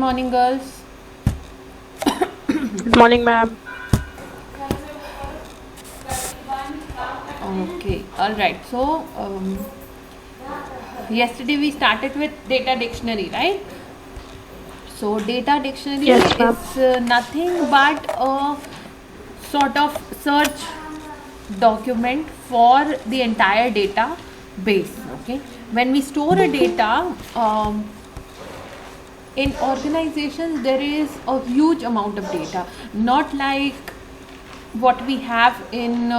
morning, girls. Good morning, ma'am. Okay, all right. So, yesterday we started with data dictionary, right? So, data dictionary Yes, ma'am. is nothing but a sort of search document for the entire data base. Okay, when we store a data, in organizations there is a huge amount of data, not like what we have in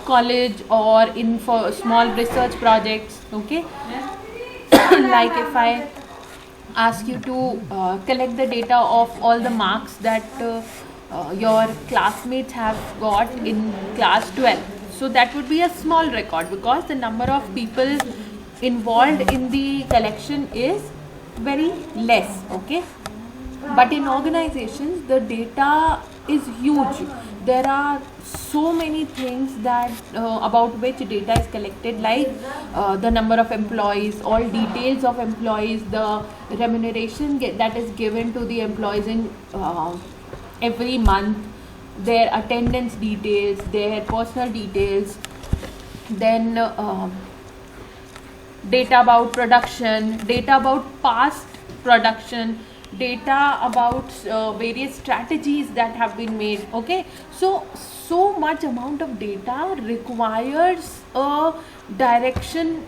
college or in for small research projects. Okay, like if I ask you to collect the data of all the marks that your classmates have got in class 12, so that would be a small record because the number of people involved in the collection is very less. Okay, but in organizations the data is huge. There are so many things that about which data is collected, like the number of employees, all details of employees, the remuneration that is given to the employees in every month, their attendance details, their personal details, then data about production, data about past production, data about various strategies that have been made. Okay, so much amount of data requires a direction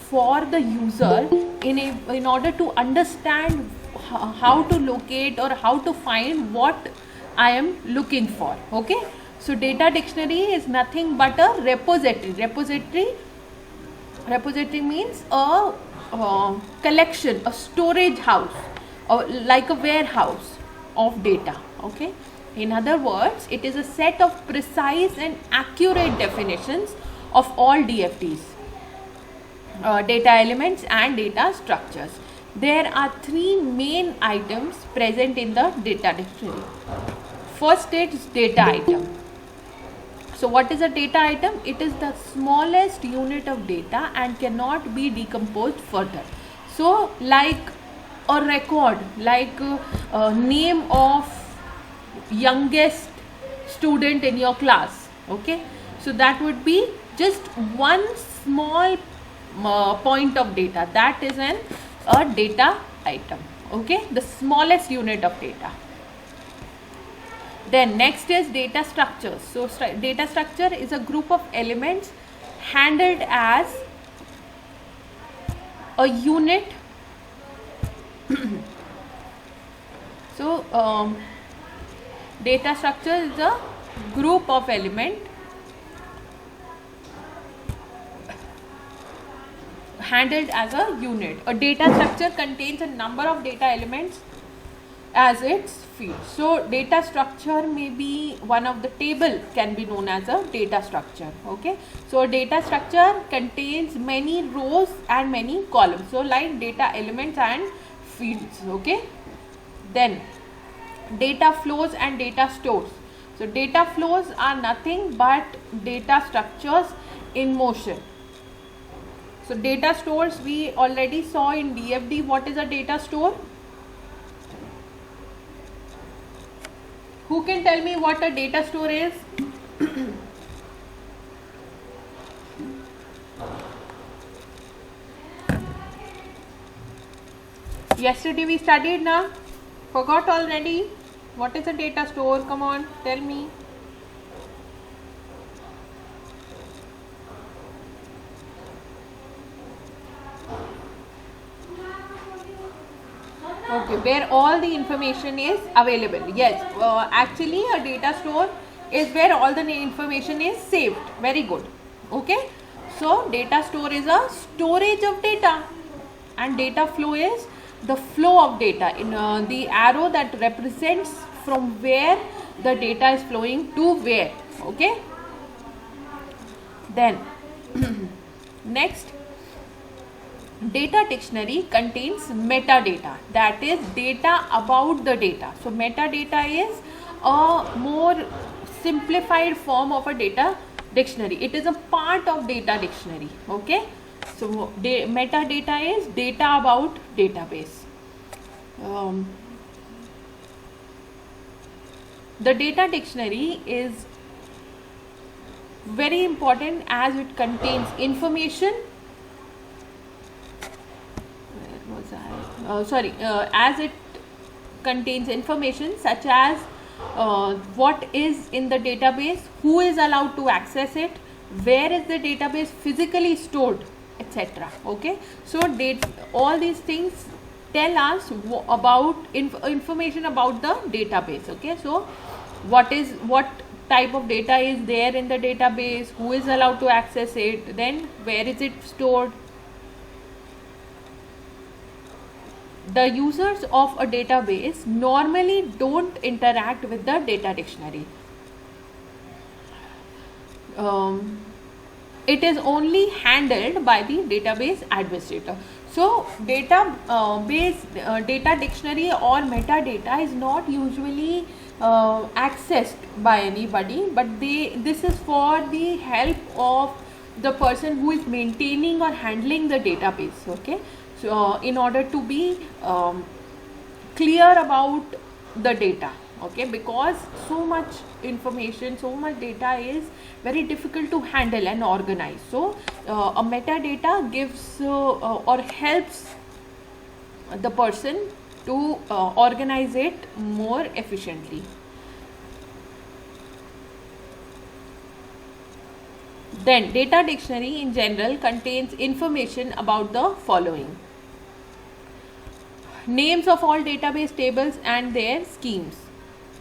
for the user in order to understand how to locate or how to find what I am looking for. Okay, so data dictionary is nothing but a repository means a collection, a storage house, or like a warehouse of data. Okay, in other words, it is a set of precise and accurate definitions of all DFTs, data elements and data structures. There are three main items present in the data dictionary. First is data item. So what is a data item? It is the smallest unit of data and cannot be decomposed further. So like a record, like name of youngest student in your class. Okay, so that would be just one small point of data. That is a data item. Okay, the smallest unit of data. Then next is data structures. So data structure is a group of elements handled as a unit. So data structure is a group of element handled as a unit. A data structure contains a number of data elements as its field. So data structure may be one of the table can be known as a data structure. Okay, so a data structure contains many rows and many columns, so like data elements and fields. Okay, then data flows and data stores. So data flows are nothing but data structures in motion. So data stores we already saw in DFD. What is a data store? Who can tell me what a data store is? Yesterday we studied now. Forgot already? What is a data store? Come on, tell me. Okay, where all the information is available. Yes, actually a data store is where all the information is saved. Very good. Okay, so data store is a storage of data, and data flow is the flow of data in the arrow that represents from where the data is flowing to where. Okay, then next, data dictionary contains metadata, that is data about the data. So metadata is a more simplified form of a data dictionary. It is a part of data dictionary. Okay, so metadata is data about database. Um, the data dictionary is very important as it contains information. Where was I? As it contains information such as what is in the database, who is allowed to access it, where is the database physically stored, etc. Okay, so all these things tell us about information about the database. Okay, so what type of data is there in the database, who is allowed to access it, then where is it stored. The users of a database normally don't interact with the data dictionary. It is only handled by the database administrator. So data dictionary or metadata is not usually accessed by anybody, but this is for the help of the person who is maintaining or handling the database. Okay, so in order to be clear about the data. Okay, because so much information, so much data is very difficult to handle and organize. So a metadata gives or helps the person to organize it more efficiently. Then data dictionary in general contains information about the following: names of all database tables and their schemes.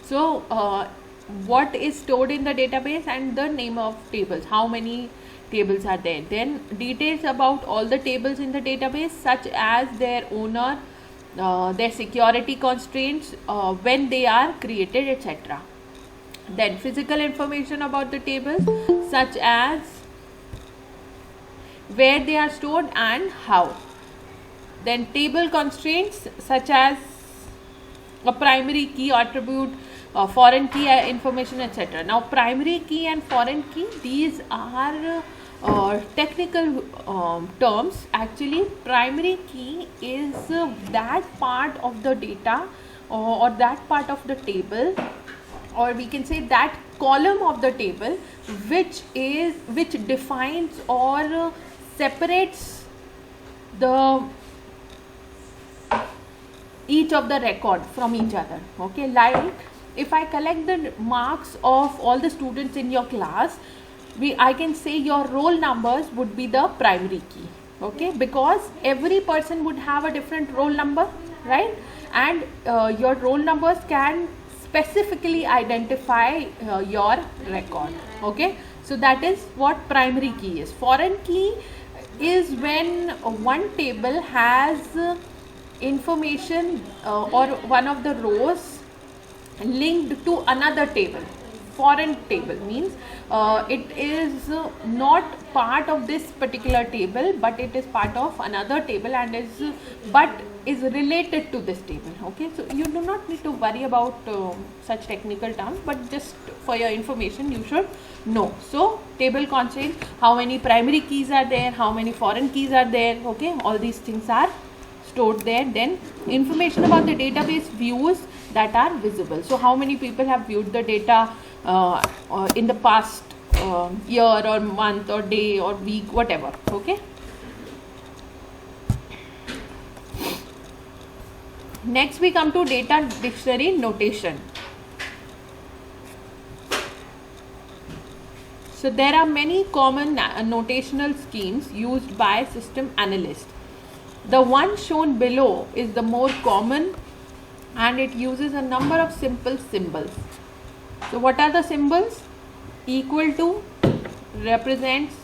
So what is stored in the database and the name of tables, how many tables are there. Then details about all the tables in the database such as their owner, their security constraints, when they are created, etc. Then physical information about the tables such as where they are stored and how. Then table constraints such as a primary key attribute, foreign key information, etc. Now primary key and foreign key, these are technical terms. Actually primary key is that part of the data or that part of the table, or we can say that column of the table which defines or separates the each of the record from each other. Okay, like if I collect the marks of all the students in your class, I can say your roll numbers would be the primary key. Okay, because every person would have a different roll number, right? And your roll numbers can specifically identify your record. Okay, so that is what primary key is. Foreign key is when one table has information or one of the rows linked to another table. Foreign table means it is not part of this particular table, but it is part of another table and is related to this table. Okay, so you do not need to worry about such technical terms, but just for your information you should know. So table contains how many primary keys are there, how many foreign keys are there. Okay, all these things are stored there. Then information about the database views that are visible. So how many people have viewed the data in the past year or month or day or week, whatever. Okay, next we come to data dictionary notation. So there are many common notational schemes used by system analysts. The one shown below is the more common and it uses a number of simple symbols. So what are the symbols? Equal to represents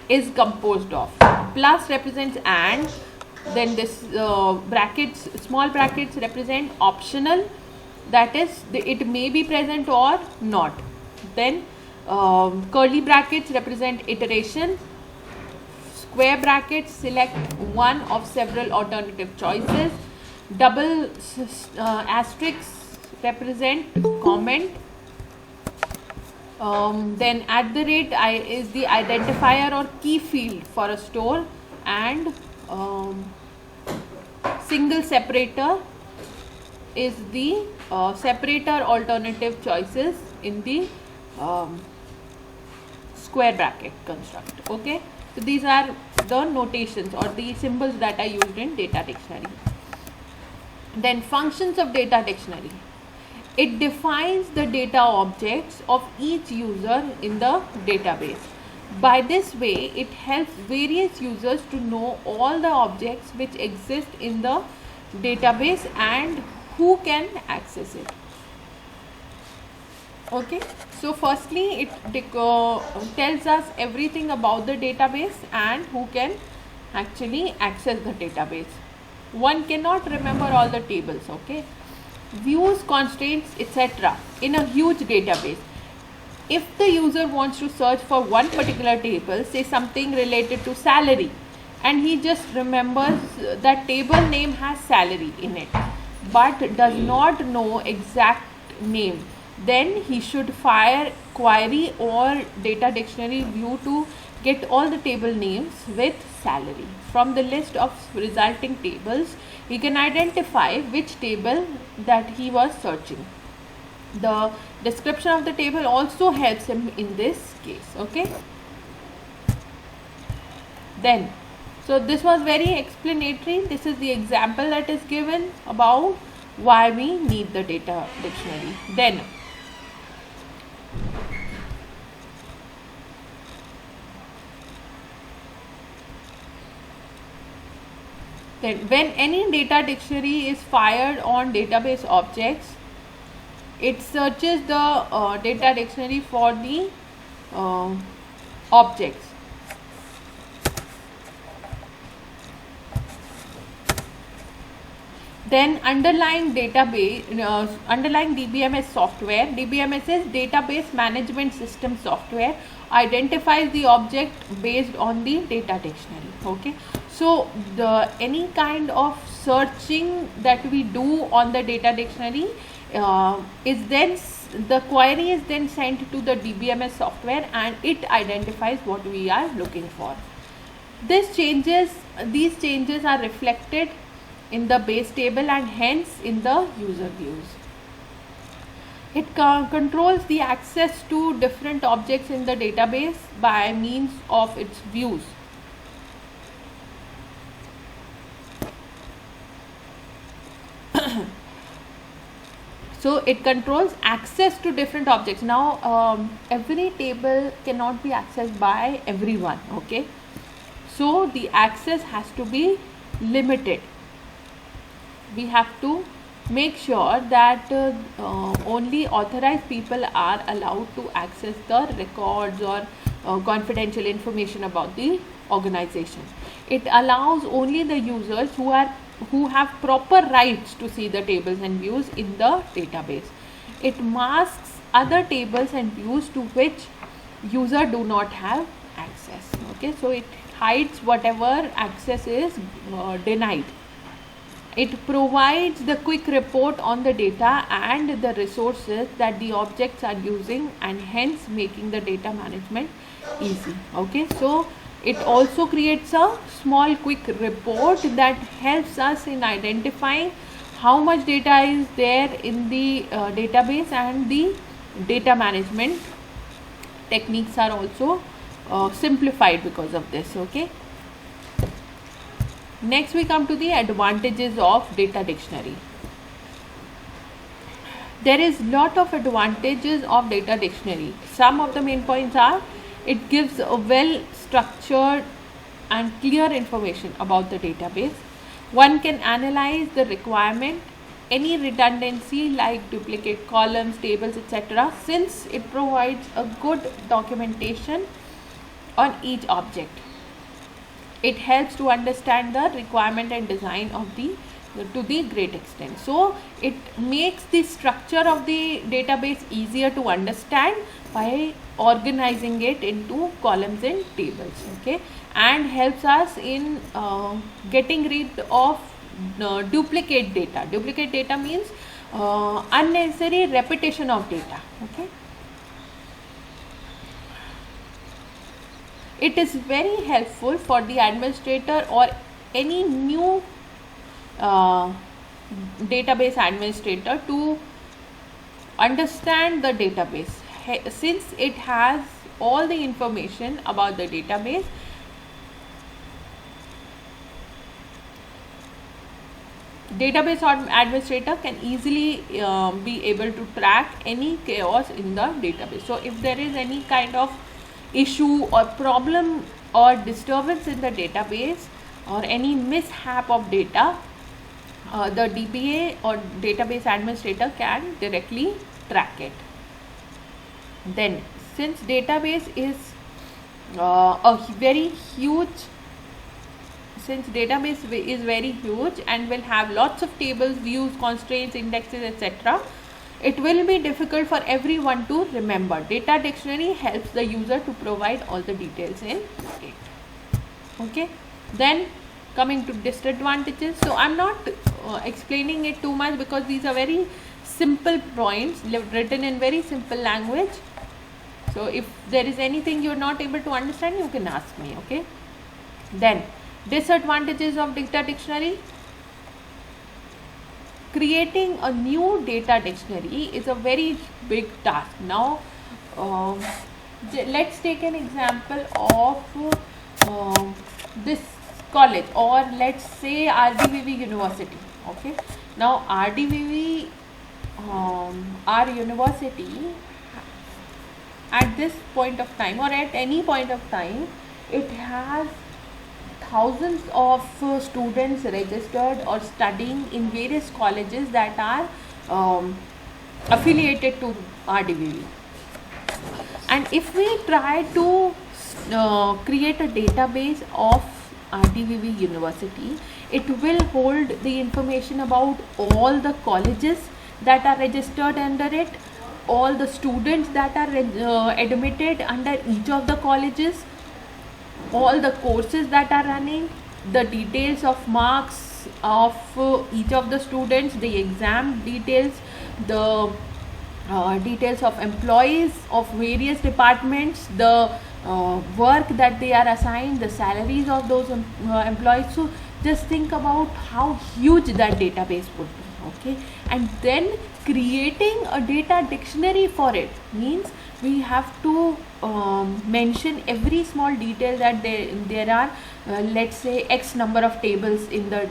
is composed of, plus represents and, then this brackets, small brackets represent optional, that is it may be present or not. Then curly brackets represent iteration. Square brackets select one of several alternative choices. Double asterisks represent comment. Then @ is the identifier or key field for a store, and single separator is the separator alternative choices in the square bracket construct. Okay, so these are the notations or the symbols that are used in data dictionary. Then functions of data dictionary. It defines the data objects of each user in the database. By this way, it helps various users to know all the objects which exist in the database and who can access it. Okay, so firstly it tells us everything about the database and who can actually access the database. One cannot remember all the tables. Okay, views, constraints, etc. in a huge database. If the user wants to search for one particular table, say something related to salary, and he just remembers that table name has salary in it but does not know exact name, then he should fire query or data dictionary view to get all the table names with salary. From the list of resulting tables, he can identify which table that he was searching. The description of the table also helps him in this case. Okay, then so this was very explanatory. This is the example that is given about why we need the data dictionary. Then when any data dictionary is fired on database objects, it searches the data dictionary for the objects. Then underlying DBMS software. DBMS is database management system software, identifies the object based on the data dictionary. Okay, so any kind of searching that we do on the data dictionary is then the query is then sent to the DBMS software and it identifies what we are looking for. These changes are reflected in the base table and hence in the user views. It controls the access to different objects in the database by means of its views. So it controls access to different objects. Now every table cannot be accessed by everyone. Okay, so the access has to be limited. We have to make sure that only authorized people are allowed to access the records or confidential information about the organization. It allows only the users who have proper rights to see the tables and views in the database. It masks other tables and views to which user do not have access. Okay, so it hides whatever access is denied. It provides the quick report on the data and the resources that the objects are using and hence making the data management easy. Okay, so it also creates a small quick report that helps us in identifying how much data is there in the database, and the data management techniques are also simplified because of this. Okay, next we come to the advantages of data dictionary. There is lot of advantages of data dictionary. Some of the main points are: it gives a well structured and clear information about the database. One can analyze the requirement, any redundancy like duplicate columns, tables, etc., since it provides a good documentation on each object. It helps to understand the requirement and design of to the great extent. So it makes the structure of the database easier to understand by organizing it into columns and tables. Okay, and helps us in getting rid of duplicate data. Duplicate data means unnecessary repetition of data. Okay, it is very helpful for the administrator or any new database administrator to understand the database. Since it has all the information about the database, database administrator can easily be able to track any chaos in the database. So if there is any kind of issue or problem or disturbance in the database or any mishap of data, the DBA or database administrator can directly track it. Then, since database is very huge, and will have lots of tables, views, constraints, indexes, etc., it will be difficult for everyone to remember. Data dictionary helps the user to provide all the details in it. Okay. Then coming to disadvantages. So I'm not explaining it too much because these are very simple points written in very simple language. So if there is anything you're not able to understand, you can ask me. Okay. Then disadvantages of data dictionary. Creating a new data dictionary is a very big task. Now let's take an example of this college, or let's say RDVV University. Okay, now RDVV, our university, at this point of time or at any point of time, it has thousands of students registered or studying in various colleges that are affiliated to RDVV. And if we try to create a database of RDVV University, it will hold the information about all the colleges that are registered under it, all the students that are admitted under each of the colleges, all the courses that are running, the details of marks of each of the students, the exam details, the details of employees of various departments, the work that they are assigned, the salaries of those employees. So just think about how huge that database would be. Okay, and then creating a data dictionary for it means we have to mention every small detail that there are let's say X number of tables in the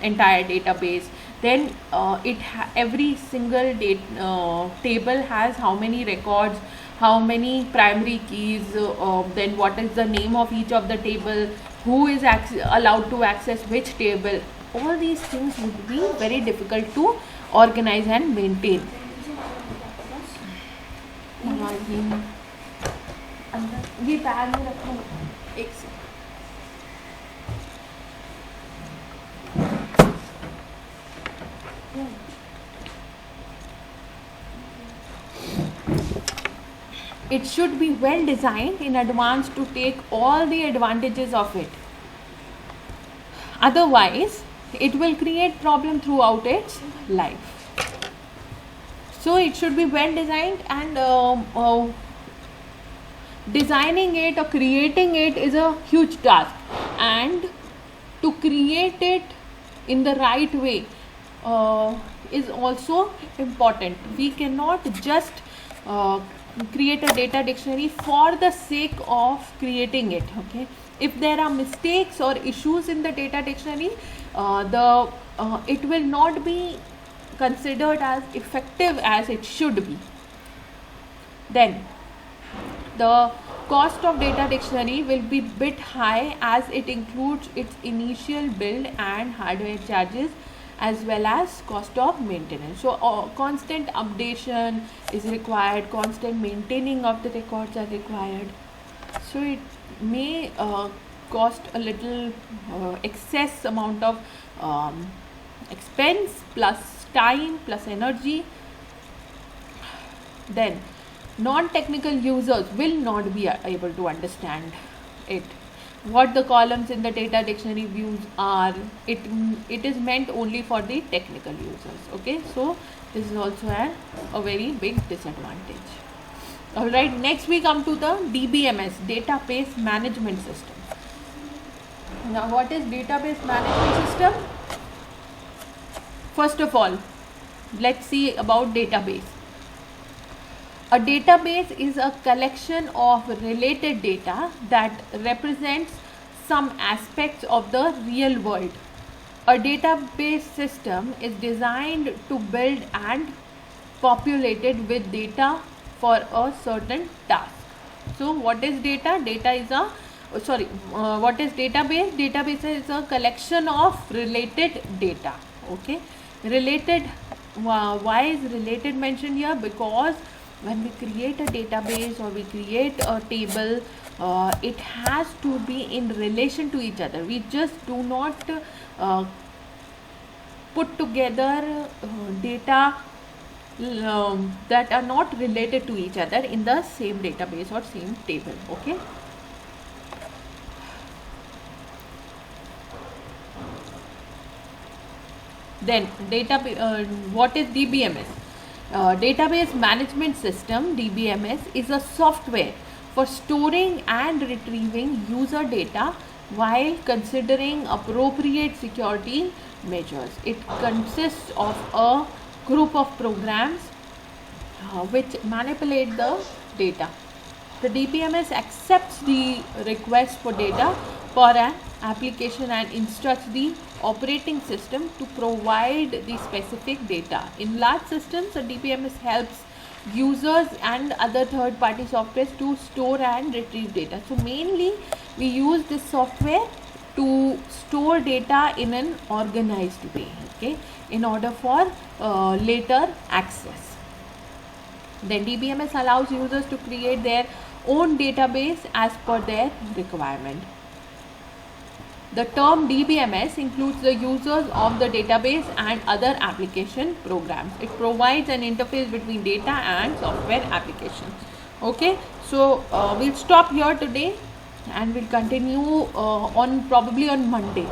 entire database. Then every single table has how many records, how many primary keys, then what is the name of each of the table, who is allowed to access which table. All these things would be very difficult to organize and maintain. ये bag में रखो एक से. It should be well designed in advance to take all the advantages of it. Otherwise, it will create problem throughout its life. So it should be well designed, and designing it or creating it is a huge task, and to create it in the right way is also important. We cannot just create a data dictionary for the sake of creating it. Okay, if there are mistakes or issues in the data dictionary, it will not be considered as effective as it should be. Then the cost of data dictionary will be bit high, as it includes its initial build and hardware charges as well as cost of maintenance. So constant updation is required, constant maintaining of the records are required. So it may cost a little excess amount of expense plus time plus energy. Then non-technical users will not be able to understand it. What the columns in the data dictionary views are, it is meant only for the technical users. Okay, so this is also a very big disadvantage. Alright, next we come to the DBMS, database management system. Now what is database management system? First of all, let's see about database. A database is a collection of related data that represents some aspects of the real world. A database system is designed to build and populated with data for a certain task. So what is data? What is database? Database is a collection of related data. Okay, related. Why is related mentioned here? Because when we create a database or we create a table, it has to be in relation to each other. We just do not put together data that are not related to each other in the same database or same table. Okay. Then what is DBMS? Database Management System, DBMS, is a software for storing and retrieving user data while considering appropriate security measures. It consists of a group of programs which manipulate the data. The DBMS accepts the request for data for an application and instructs the operating system to provide the specific data. In large systems, the DBMS helps users and other third-party softwares to store and retrieve data. So mainly we use this software to store data in an organized way, okay, in order for later access. Then DBMS allows users to create their own database as per their requirement. The term DBMS includes the users of the database and other application programs. It provides an interface between data and software applications. Okay, so we'll stop here today and we'll continue probably on Monday.